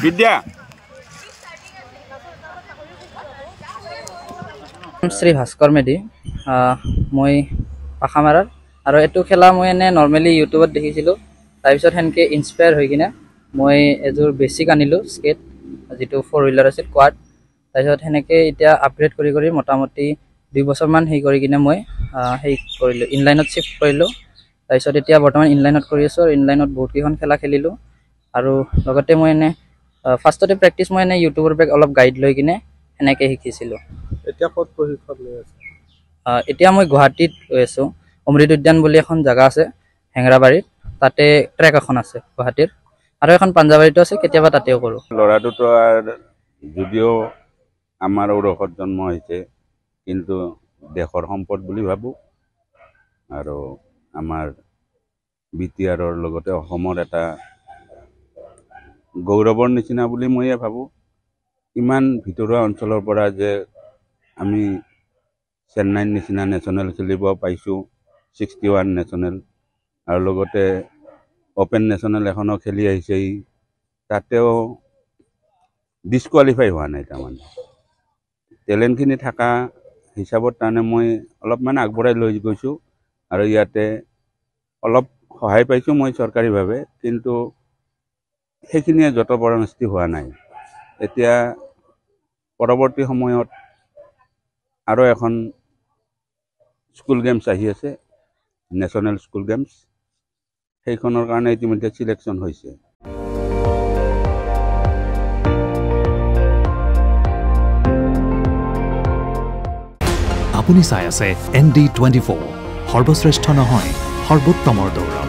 বিদ্যা শ্ৰী ভাস্কৰ মেধি মই পাখামাৰাৰ আৰু এইটো খেলা মই এনে নৰ্মেলি ইউটিউবত দেখিছিলোঁ তাৰপিছত সেনেকৈ ইনস্পায়াৰ হৈ কিনে মই এযোৰ বেছিক আনিলোঁ স্কেট যিটো 4 হুইলাৰ আছিল কোৱাড তাৰপিছত সেনেকৈ এতিয়া আপগ্ৰেড কৰি কৰি মোটামুটি 2 বছৰমান হেৰি কৰি কিনে মই হেৰি কৰিলোঁ ইনলাইনত শিফ্ট কৰিলোঁ তাৰপিছত এতিয়া বৰ্তমান ইনলাইনত কৰি আছোঁ আৰু ইনলাইনত বহুতকেইখন খেলা খেলিলোঁ আৰু লগতে মই এনে ফাৰ্ষ্টতে প্ৰেক্টিচ মই এনে ইউটিউবৰ পৰা অলপ গাইড লৈ কিনে সেনেকৈ শিকিছিলোঁ এতিয়া ক'ত প্ৰশিক্ষণ লৈ আছে এতিয়া মই গুৱাহাটীত গৈ আছোঁ অমৃত উদ্যান বুলি এখন জেগা আছে হেংৰাবাৰীত তাতে ট্ৰেক এখন আছে গুৱাহাটীৰ আৰু এখন পাঞ্জাবাৰীতো আছে কেতিয়াবা তাতেও কৰোঁ ল'ৰাটোতো যদিও আমাৰ ঔৰসত জন্ম হৈছে কিন্তু দেশৰ সম্পদ বুলি ভাবোঁ আৰু আমাৰ বিটিআৰৰ লগতে অসমৰ এটা গৌৰৱৰ নিচিনা বুলি ময়ে ভাবোঁ ইমান ভিতৰুৱা অঞ্চলৰ পৰা যে আমি চেন্নাইৰ নিচিনা নেশ্যনেল খেলিব পাইছোঁ 61 নেশ্যনেল আৰু লগতে অপেন নেশ্যনেল এখনো খেলি আহিছে তাতেও ডিছকুৱালিফাই হোৱা নাই তাৰমানে টেলেণ্টখিনি থকা হিচাপত তাৰমানে মই অলপমান আগবঢ়াই লৈ গৈছোঁ আৰু ইয়াতে অলপ সহায় পাইছোঁ মই চৰকাৰীভাৱে কিন্তু সেইখিনিয়ে যত পৰামষ্টি হোৱা নাই এতিয়া পৰৱৰ্তী সময়ত আৰু এখন স্কুল গেমছ আহি আছে নেশ্যনেল স্কুল গেমছ সেইখনৰ কাৰণে ইতিমধ্যে চিলেকশ্যন হৈছে আপুনি চাই আছে ND24 সৰ্বশ্ৰেষ্ঠ নহয় সৰ্বোত্তমৰ দৌৰ